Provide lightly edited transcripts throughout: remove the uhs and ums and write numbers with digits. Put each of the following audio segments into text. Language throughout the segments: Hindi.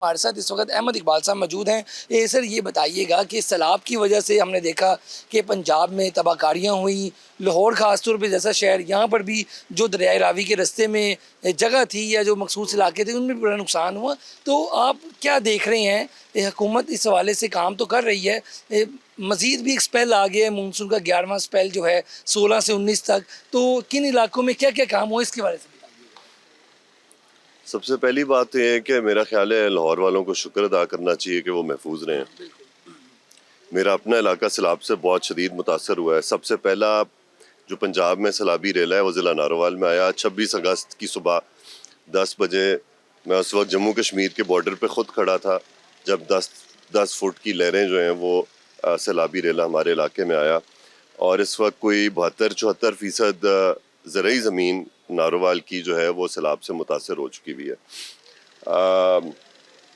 हमारे साथ इस वक्त अहमद इकबाल साहब मौजूद हैं। सर ये बताइएगा कि सैलाब की वजह से हमने देखा कि पंजाब में तबाहकारियाँ हुई, लाहौर ख़ास तौर पे जैसा शहर, यहाँ पर भी जो दरियाए रावी के रास्ते में जगह थी या जो मखसूस इलाके थे उनमें भी बड़ा नुकसान हुआ। तो आप क्या देख रहे हैं, हुकूमत इस हवाले से काम तो कर रही है, मज़ीद भी एक स्पेल आ गया है मानसून का, 11वां स्पेल जो है 16 से 19 तक, तो किन इलाकों में क्या क्या काम हुआ इसके बारे में? सबसे पहली बात तो ये है कि मेरा ख्याल है लाहौर वालों को शुक्र अदा करना चाहिए कि वो महफूज रहे हैं। मेरा अपना इलाका सैलाब से बहुत शदीद मुतासर हुआ है। सबसे पहला जो पंजाब में सैलाबी रेला है वो ज़िला नारोवाल में आया 26 अगस्त की सुबह 10 बजे। मैं उस वक्त जम्मू कश्मीर के बॉर्डर पे ख़ुद खड़ा था जब 10 फुट की लहरें जो हैं वो सैलाबी रेला हमारे इलाके में आया, और इस वक्त कोई 72-74% ज़रई ज़मीन नारोवाल की जो है वो सैलाब से मुतासर हो चुकी हुई है।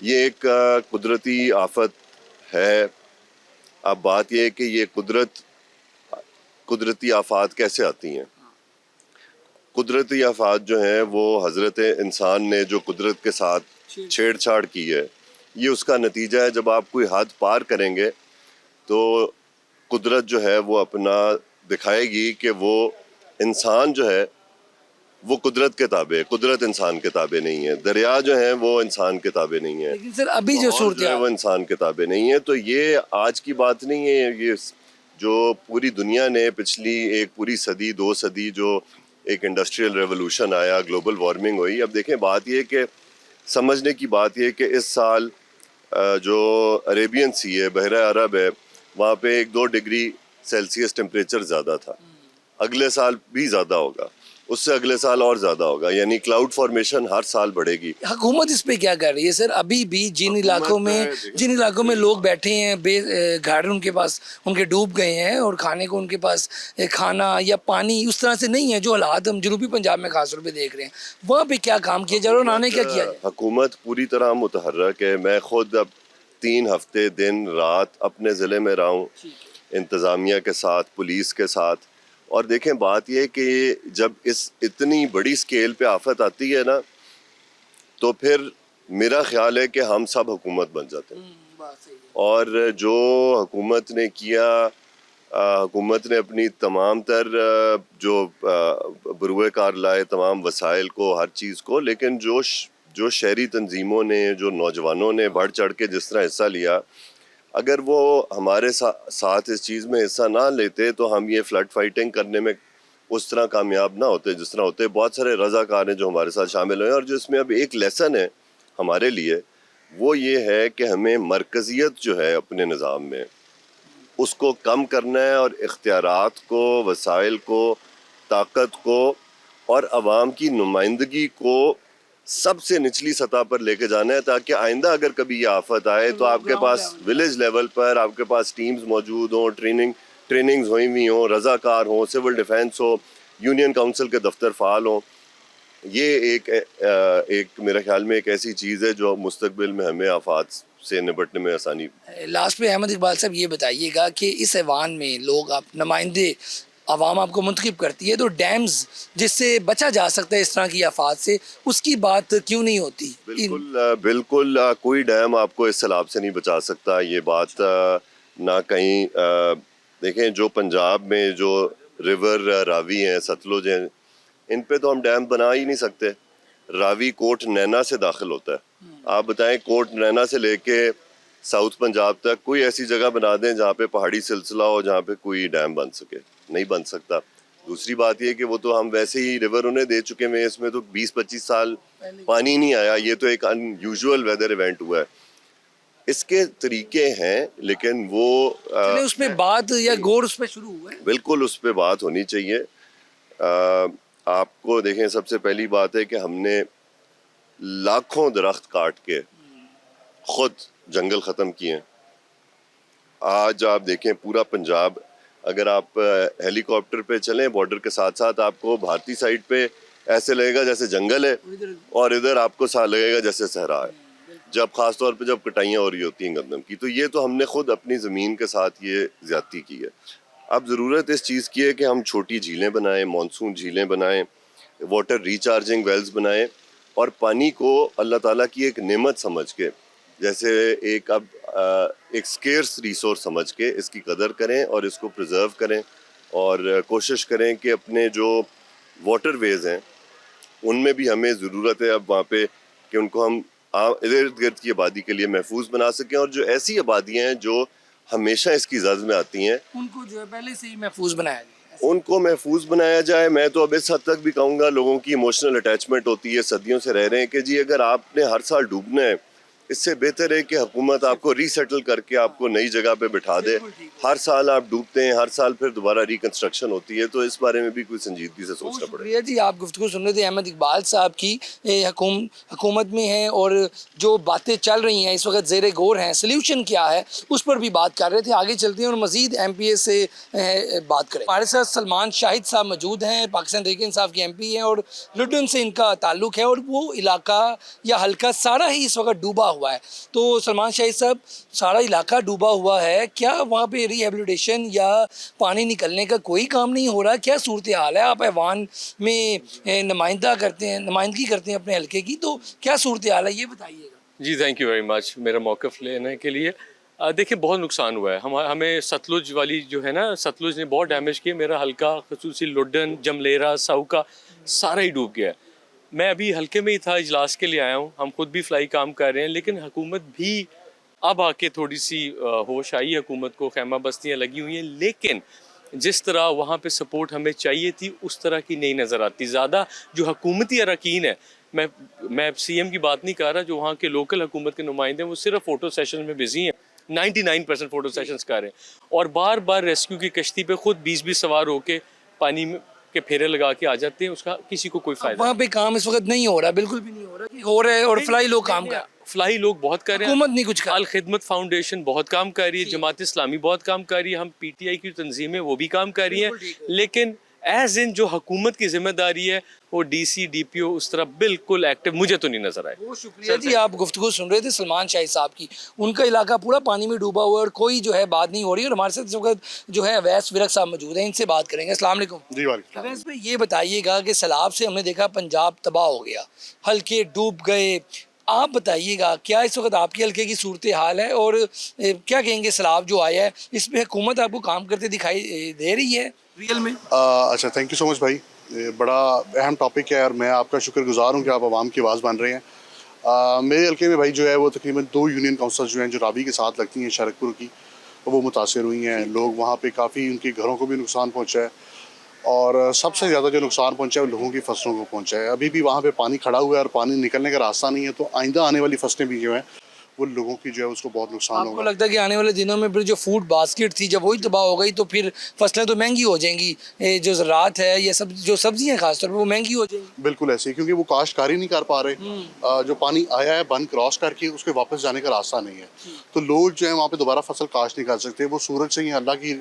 ये एक कुदरती आफत है। अब बात यह है कि ये कुदरती आफात कैसे आती हैं। कुदरती आफात जो हैं वो हज़रत इंसान ने जो कुदरत के साथ छेड़छाड़ की है, ये उसका नतीजा है। जब आप कोई हद पार करेंगे तो कुदरत जो है वो अपना दिखाएगी कि वो इंसान जो है वो कुदरत के ताबे है, कुदरत इंसान के ताबे नहीं है। दरिया जो है वो इंसान के ताबे नहीं है, लेकिन सर अभी जो सूरत है वो इंसान के ताबे नहीं है। तो ये आज की बात नहीं है, ये जो पूरी दुनिया ने पिछली एक पूरी सदी 2 सदी जो एक इंडस्ट्रियल रेवोल्यूशन आया, ग्लोबल वार्मिंग हुई। अब देखें, बात ये कि समझने की बात ये कि इस साल जो अरेबियन सी है, बहरा अरब है, वहाँ पे 1-2 डिग्री सेल्सियस टेम्परेचर ज़्यादा था। अगले साल भी ज़्यादा होगा, उससे अगले साल और ज़्यादा होगा, यानी क्लाउड फॉर्मेशन हर साल बढ़ेगी। हुकूमत इस पे क्या कर रही है सर? अभी भी जिन इलाकों में लोग बैठे हैं, घर उनके पास उनके डूब गए हैं और खाने को उनके पास खाना या पानी उस तरह से नहीं है, जो हालात हम जनूबी पंजाब में खास तौर पे देख रहे हैं, वहाँ पे क्या काम किया जा रहा है? उन्होंने क्या किया जाए? हुकूमत पूरी तरह मुतहर्रक है। मैं खुद अब 3 हफ्ते दिन रात अपने ज़िले में रहा हूँ, इंतज़ामिया के साथ, पुलिस के साथ। और देखें, बात यह कि जब इस इतनी बड़ी स्केल पे आफत आती है ना, तो फिर मेरा ख्याल है कि हम सब हुकूमत बन जाते हैं। और जो हुकूमत ने किया, हुकूमत ने अपनी तमाम तर जो बरूए कार लाए, तमाम वसाइल को, हर चीज़ को, लेकिन जो शहरी तंजीमों ने, जो नौजवानों ने बढ़ चढ़ के जिस तरह हिस्सा लिया, अगर वो हमारे साथ इस चीज़ में हिस्सा ना लेते तो हम ये फ्लड फाइटिंग करने में उस तरह कामयाब ना होते जिस तरह होते। बहुत सारे रज़ाकार हैं जो हमारे साथ शामिल हुए, और जो इसमें अब एक लेसन है हमारे लिए, वो ये है कि हमें मरकज़ियत जो है अपने निज़ाम में उसको कम करना है, और इख्तियारात को, वसाइल को, ताकत को और अवाम की नुमाइंदगी को सबसे निचली सतह पर लेके जाना है, ताकि आइंदा अगर कभी ये आफत आए तो आपके पास विलेज लेवल पर आपके पास टीम्स मौजूद हों, ट्रेनिंग्स हुई हुई हों, रज़ाकार हों, सिविल डिफेंस हो, यूनियन काउंसिल के दफ्तर फ़ाल हों। ये एक मेरे ख्याल में एक ऐसी चीज़ है जो मुस्तकबिल में हमें आफात से निपटने में आसानी। लास्ट पे अहमद इकबाल साहब ये बताइएगा कि इस ऐवान में लोग, आप नुमाइंदे आवाम आपको मुंतखब करती है, तो डैम्स जिससे बचा जा सकता है इस तरह की आफात से, उसकी बात क्यों नहीं होती? बिल्कुल कोई डैम आपको इस सैलाब से नहीं बचा सकता। ये बात ना कहीं देखें, जो पंजाब में जो रिवर रावी हैं, सतलुज हैं, इन पे तो हम डैम बना ही नहीं सकते। रावी कोट नैना से दाखिल होता है। आप बताएं, कोट नैना से लेके साउथ पंजाब तक कोई ऐसी जगह बना दें जहाँ पे पहाड़ी सिलसिला हो, जहाँ पे कोई डैम बन सके, नहीं बन सकता। दूसरी बात ये कि वो तो हम वैसे ही रिवर उन्हें दे चुके हैं, इसमें तो 20-25 साल पानी नहीं आया। ये तो एक अनयूजुअल वेदर इवेंट हुआ है। इसके तरीके हैं, लेकिन वो उसमें बात या गौर उस पर शुरू हुआ है। बिल्कुल उस पर बात होनी चाहिए। आपको देखें, सबसे पहली बात है कि हमने लाखों दरख्त काट के खुद जंगल ख़त्म किए हैं। आज आप देखें पूरा पंजाब, अगर आप हेलीकॉप्टर पे चलें बॉर्डर के साथ साथ, आपको भारतीय साइड पे ऐसे लगेगा जैसे जंगल है, और इधर आपको सा लगेगा जैसे सहरा है, जब ख़ास तौर पे जब कटाइयाँ हो रही होती हैं गंदम की। तो ये तो हमने खुद अपनी ज़मीन के साथ ये ज़्यादती की है। अब ज़रूरत इस चीज़ की है कि हम छोटी झीलें बनाएं, मानसून झीलें बनाएं, वाटर रिचार्जिंग वेल्स बनाएं, और पानी को अल्लाह ताला की एक नेमत समझ के जैसे एक अब एक स्केर्स रिसोर्स समझ के इसकी कदर करें और इसको प्रिजर्व करें और कोशिश करें कि अपने जो वाटर वेज हैं उनमें भी हमें ज़रूरत है अब वहाँ पे कि उनको हम इर्द गिर्द की आबादी के लिए महफूज बना सकें, और जो ऐसी आबादियाँ हैं जो हमेशा इसकी जद में आती हैं उनको जो है पहले से ही महफूज बनाया जाए। उनको महफूज बनाया जाए। मैं तो अब इस हद तक भी कहूँगा, लोगों की इमोशनल अटैचमेंट होती है, सदियों से रह रहे हैं कि जी अगर आपने हर साल डूबना है, इससे बेहतर है कि हुकूमत आपको रीसेटल करके आपको नई जगह पे बिठा दे। हर साल आप डूबते हैं, हर साल फिर दोबारा रिकंस्ट्रक्शन होती है, तो इस बारे में भी कोई संजीदगी से सोचना पड़ेगा। शुक्रिया जी, आप गुफ्तगू सुन रहे थे अहमद इकबाल साहब की। हुकूमत में हैं और जो बातें चल रही हैं इस वक्त ज़ेर गौर हैं, सल्यूशन क्या है उस पर भी बात कर रहे थे। आगे चलते हैं और मज़ीद MPA से बात करें। हमारे साथ सलमान शाहिद साहब मौजूद हैं, पाकिस्तान तहरीक इंसाफ के MP हैं और लुटन से इनका ताल्लुक़ है और वो इलाका या हल्का सारा ही इस वक्त डूबा हुआ है। तो सलमान शाहिद साहब, सारा इलाका डूबा हुआ है, क्या वहाँ पे रिहेबिलिटेशन या पानी निकलने का कोई काम नहीं हो रहा? क्या सूरत हाल है? आप ऐवान में नुमाइंदगी करते हैं अपने हल्के की, तो क्या सूरत हाल है ये बताइएगा। जी थैंक यू वेरी मच मेरा मौक़िफ़ लेने के लिए। देखिए बहुत नुकसान हुआ है हमें सतलुज वाली जो है ना, सतलुज ने बहुत डैमेज किया। मेरा हल्का खसूसी लुडन, जमलेरा, साउका सारा ही डूब गया। मैं अभी हल्के में ही था, इजलास के लिए आया हूँ। हम खुद भी फ्लाई काम कर रहे हैं, लेकिन हुकूमत भी अब आके थोड़ी सी होश आई है हुकूमत को, खैमा बस्तियाँ लगी हुई हैं, लेकिन जिस तरह वहाँ पे सपोर्ट हमें चाहिए थी उस तरह की नहीं नज़र आती। ज़्यादा जो हुकूमती अरकान है, मैं CM की बात नहीं कर रहा, जो वहाँ के लोकल हुकूमत के नुमाइंदे हैं वो सिर्फ फ़ोटो सेशन में बिजी हैं। 99% फ़ोटो सेशंस कर रहे हैं और बार बार रेस्क्यू की कश्ती पे खुद 20 सवार होके पानी में के फेरे लगा के आ जाते हैं, उसका किसी को कोई फायदा वहाँ पे काम इस वक्त नहीं हो रहा, बिल्कुल भी नहीं हो रहा, कि हो रहा है और फ्लाई लोग काम कर, फ्लाई लोग बहुत कर रहे हैं, हुकूमत नहीं कुछ कर। अल खिदमत फाउंडेशन बहुत काम कर रही है, जमात इस्लामी बहुत काम कर रही है, हम PTI की तंजीमें वो भी काम कर रही हैं, लेकिन एज इन जो हुकूमत की जिम्मेदारी है वो DC DPO उस तरह बिल्कुल एक्टिव मुझे तो नहीं नजर आए। बहुत शुक्रिया जी, आप गुफ्तगू सुन रहे थे सलमान शाहिद साहब की। उनका इलाका पूरा पानी में डूबा हुआ है और कोई जो है बात नहीं हो रही। और हमारे साथ इस वक्त जो है अवैस विरक साहब मौजूद हैं, इनसे बात करेंगे। अस्सलाम वालेकुम जी वालेकुम। अवैस भाई, ये बताइएगा कि सैलाब से हमने देखा पंजाब तबाह हो गया, हल्के डूब गए। आप बताइएगा क्या इस वक्त आपके हल्के की सूरत हाल है और क्या कहेंगे सैलाब जो आया है इस पर हुकूमत आपको काम करते दिखाई दे रही है रियल में? अच्छा, थैंक यू सो मच भाई, ये बड़ा अहम टॉपिक है और मैं आपका शुक्रगुजार हूँ कि आप आवाम की आवाज़ बन रहे हैं। मेरे हल्के में भाई जो है वो तकरीबन 2 यूनियन काउंसिल जो हैं जो रावी के साथ लगती हैं शरकपुर की, वो मुतासर हुई हैं। लोग वहाँ पे काफ़ी, उनके घरों को भी नुकसान पहुँचा है और सबसे ज़्यादा जो नुकसान पहुँचा है वो लोगों की फसलों को पहुँचा है। अभी भी वहाँ पे पानी खड़ा हुआ है और पानी निकलने का रास्ता नहीं है, तो आइंदा आने वाली फसलें भी जो हैं वो लोगों की जो है उसको बहुत नुकसान आपको होगा। लगता है कि आने वाले दिनों में फिर जो फूड बास्केट थी जब वही तबाह हो गई तो फिर फसलें तो महंगी हो जाएंगी, जो ज़राअत है ये सब जो सब्जियां खासतौर पर वो महंगी हो जाएंगी? बिल्कुल ऐसे ही, क्योंकि वो काश्तकारी नहीं कर पा रहे। जो पानी आया है बंद क्रॉस करके उसके वापस जाने का रास्ता नहीं है, तो लोग जो है वहाँ पे दोबारा फसल काश्त नहीं कर सकते। वो सूरज से ही, अल्लाह की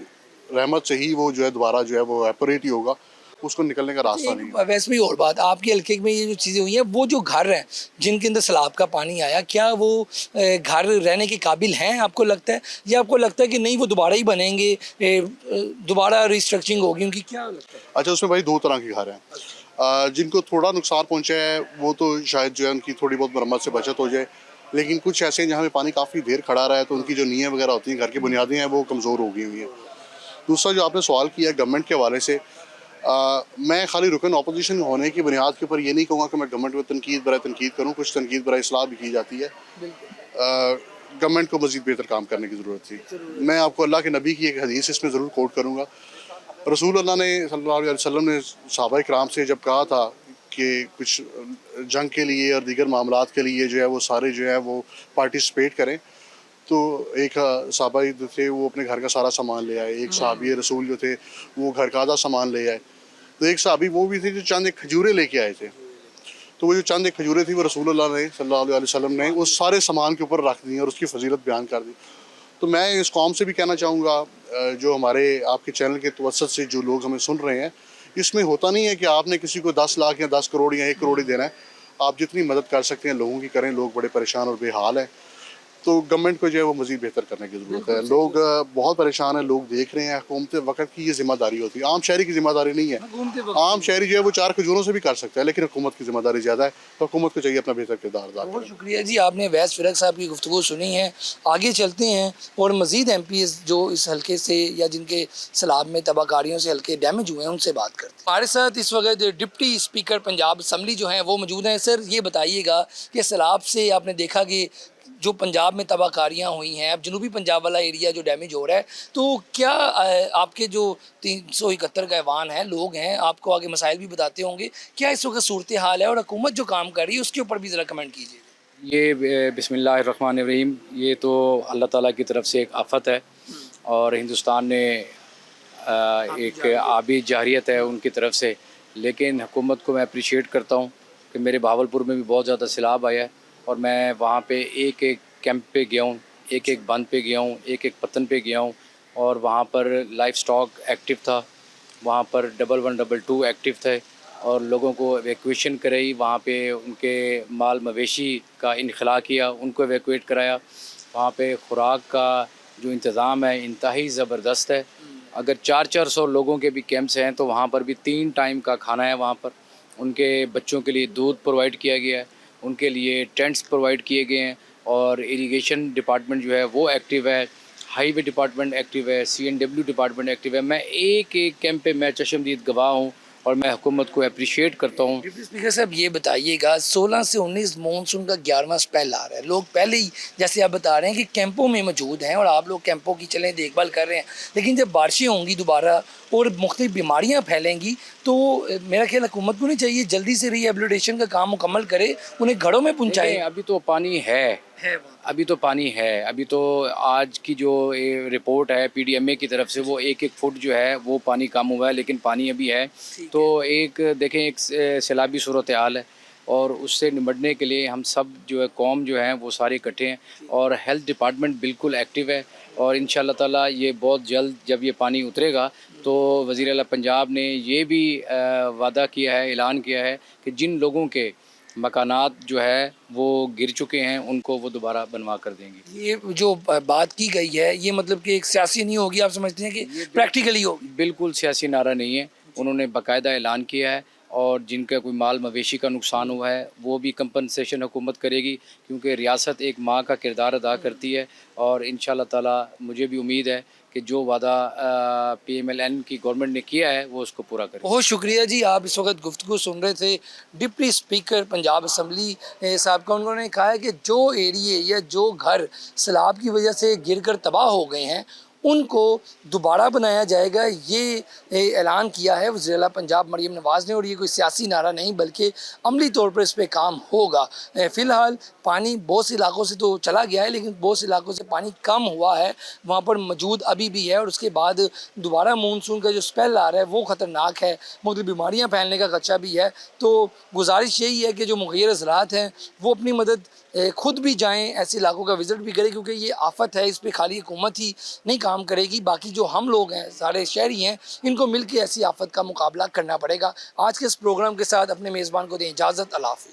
रहमत से ही वो जो है दोबारा जो है वो एपरेट ही होगा, उसको निकलने का रास्ता नहीं है। वैसे भी और बात, आपके हल्के में ये जो चीज़ें हुई हैं, वो जो घर हैं जिनके अंदर सैलाब का पानी आया, क्या वो घर रहने के काबिल हैं आपको लगता है, या आपको लगता है कि नहीं वो दोबारा ही बनेंगे, दोबारा रिस्ट्रक्चरिंग होगी उनकी, क्या लगता है? अच्छा, उसमें भाई 2 तरह के घर हैं। जिनको थोड़ा नुकसान पहुंचा है वो तो शायद जो है उनकी थोड़ी बहुत मरम्मत से बचत हो जाए, लेकिन कुछ ऐसे हैं जहाँ पे पानी काफ़ी देर खड़ा रहा है, तो उनकी जो नींवें वगैरह होती हैं, घर की बुनियादें हैं, वो कमज़ोर हो गई हुई हैं। दूसरा जो आपने सवाल किया गवर्नमेंट के हवाले से, मैं खाली रुकन अपोजिशन होने की बुनियाद के ऊपर ये नहीं कहूँगा कि मैं गवर्नमेंट में तनकीद बराए तनकीद करूँ, कुछ तनकीद बराए इस्लाह भी की जाती है। गवर्नमेंट को मज़ीद बेहतर काम करने की ज़रूरत थी। मैं आपको अल्लाह के नबी की एक हदीस इसमें ज़रूर कोट करूँगा। रसूल अल्लाह ने सल्लल्लाहु अलैहि वसल्लम ने सहाबा किराम से जब कहा था कि कुछ जंग के लिए और दीगर मामलात के लिए जो है वो सारे जो है वो पार्टिसिपेट करें, तो एक सहाबा जो थे वो अपने घर का सारा सामान ले आए, एक सहाबी रसूल जो थे वो घर का आधा सामान ले आए, तो एक सहाबी वो भी थे जो चंद एक खजूरें लेके आए थे। तो वो जो चंद एक खजूरें थी वो रसूल अल्लाह ने सल्लल्लाहु अलैहि वसल्लम ने उस सारे सामान के ऊपर रख दी और उसकी फजीलत बयान कर दी। तो मैं इस कौम से भी कहना चाहूँगा, जो हमारे आपके चैनल के तवसत से जो लोग हमें सुन रहे हैं, इसमें होता नहीं है कि आपने किसी को 10 लाख या 10 करोड़ या 1 करोड़ ही देना है। आप जितनी मदद कर सकते हैं लोगों की करें। लोग बड़े परेशान और बेहाल हैं। तो गवर्नमेंट को जो है वो मज़ीद बेहतर करने की ज़रूरत है। लोग बहुत परेशान हैं, लोग देख रहे हैं, हुकूमत वक्त की ये जिम्मेदारी होती है, आम शहरी की जिम्मेदारी नहीं है। आम शहरी जो है वो चार खजूरों से भी कर सकता है, लेकिन हुकूमत की जिम्मेदारी ज़्यादा है, तो हुकूमत को चाहिए अपना बेहतर किरदार अदा बहुत करें। शुक्रिया जी, आपने अवैस फ़िरक साहब की गुफ्तगू सुनी है। आगे चलते हैं और मज़ीद MPs जो इस हल्के से या जिनके सैलाब में तबाहकारियों से हल्के डैमेज हुए हैं उनसे बात करते हैं। हमारे साथ इस वक्त डिप्टी स्पीकर पंजाब असम्बली जो हैं वो मौजूद हैं। सर ये बताइएगा कि सैलाब से आपने देखा कि जो पंजाब में तबाहकारियाँ हुई हैं, अब जनूबी पंजाब वाला एरिया जो डैमेज हो रहा है, तो क्या आपके जो 371 का ऐवान है, लोग हैं, आपको आगे मसाइल भी बताते होंगे, क्या इस वक्त सूरत हाल है और हुकूमत जो काम कर रही है उसके ऊपर भी ज़रा कमेंट कीजिए। ये बिस्मिल्लाहिर्रहमानिर्रहीम, ये तो अल्लाह ताला की तरफ से एक आफत है और हिंदुस्तान ने एक आबी जारियत है उनकी तरफ से। लेकिन हुकूमत को मैं अप्रिशिएट करता हूँ कि मेरे बहावलपुर में भी बहुत ज़्यादा सैलाब आया है और मैं वहाँ पे एक एक कैंप पे गया हूँ, एक एक बंद पे गया हूँ, एक एक पत्तन पे गया हूँ और वहाँ पर लाइफ स्टॉक एक्टिव था, वहाँ पर 1112 एक्टिव थे और लोगों को एवैक्यूएशन कराई, वहाँ पे उनके माल मवेशी का इनखला किया, उनको एवैक्यूएट कराया। वहाँ पे खुराक का जो इंतज़ाम है इंतहाई ज़बरदस्त है। अगर 400 लोगों के भी कैंप्स हैं तो वहाँ पर भी 3 टाइम का खाना है। वहाँ पर उनके बच्चों के लिए दूध प्रोवाइड किया गया है, उनके लिए टेंट्स प्रोवाइड किए गए हैं और इरिगेशन डिपार्टमेंट जो है वो एक्टिव है, हाईवे डिपार्टमेंट एक्टिव है, CNW डिपार्टमेंट एक्टिव है। मैं एक एक कैंप पे मैं चश्मदीद गवाह हूँ और मैं हुकूमत को अप्रिशिएट करता हूँ। डिप्टी स्पीकर साहब ये बताइएगा 16 से 19 मानसून का 11वां स्पेल आ रहा है, लोग पहले ही जैसे आप बता रहे हैं कि कैंपों में मौजूद हैं और आप लोग कैंपों की चलें देखभाल कर रहे हैं, लेकिन जब बारिशें होंगी दोबारा और मुख्तलिफ बीमारियाँ फैलेंगी तो मेरा ख्याल हुकूमत को नहीं चाहिए जल्दी से रिहेबिलिटेशन का काम मुकम्मल करे, उन्हें घरों में पहुँचाए। अभी तो पानी है, अभी तो पानी है। अभी तो आज की जो रिपोर्ट है PDMA की तरफ से वो 1-1 फुट जो है वो पानी कम हुआ है, लेकिन पानी अभी है। तो एक देखें, एक सैलाबी सूरत हाल है और उससे निपटने के लिए हम सब जो है कौम जो है वो सारे इकट्ठे हैं और हेल्थ डिपार्टमेंट बिल्कुल एक्टिव है और इंशाल्लाह ताला ये बहुत जल्द जब ये पानी उतरेगा तो वज़ीर आला पंजाब ने ये भी वादा किया है, ऐलान किया है कि जिन लोगों के मकानात जो है वो गिर चुके हैं उनको वो दोबारा बनवा कर देंगे। ये जो बात की गई है ये मतलब कि एक सियासी नहीं होगी, आप समझते हैं कि प्रैक्टिकली होगी? बिल्कुल सियासी नारा नहीं है, उन्होंने बाकायदा ऐलान किया है और जिनका कोई माल मवेशी का नुकसान हुआ है वो भी कंपनसेशन हुकूमत करेगी, क्योंकि रियासत एक माँ का किरदार अदा करती है और इंशाल्लाह ताला मुझे भी उम्मीद है कि जो वादा PMLN की गवर्नमेंट ने किया है वो उसको पूरा करेगी। बहुत शुक्रिया जी, आप इस वक्त गुफ्तगू सुन रहे थे डिप्टी स्पीकर पंजाब असम्बली साहब का। उन्होंने कहा है कि जो एरिए या जो घर सैलाब की वजह से गिरकर तबाह हो गए हैं उनको दोबारा बनाया जाएगा, ये ऐलान किया है वज़ीर आला पंजाब मरीम नवाज़ ने और ये कोई सियासी नारा नहीं बल्कि अमली तौर पर इस पर काम होगा। फ़िलहाल पानी बहुत से इलाकों से तो चला गया है लेकिन बहुत से इलाकों से पानी कम हुआ है, वहाँ पर मौजूद अभी भी है और उसके बाद दोबारा मानसून का जो स्पेल आ रहा है वो ख़तरनाक है, मुख्तलिफ बीमारियाँ फैलने का खदशा भी है। तो गुजारिश यही है कि जो मुग़य्यर ज़राअत हैं वो अपनी मदद खुद भी जाएँ, ऐसे इलाकों का विज़िट भी करें, क्योंकि ये आफत है, इस पर खाली हुकूमत ही नहीं काम करेगी, बाकी जो हम लोग हैं सारे शहरी हैं इनको मिलकर ऐसी आफत का मुकाबला करना पड़ेगा। आज के इस प्रोग्राम के साथ अपने मेज़बान को दें इजाज़त। अल्लाह हाफ़िज़।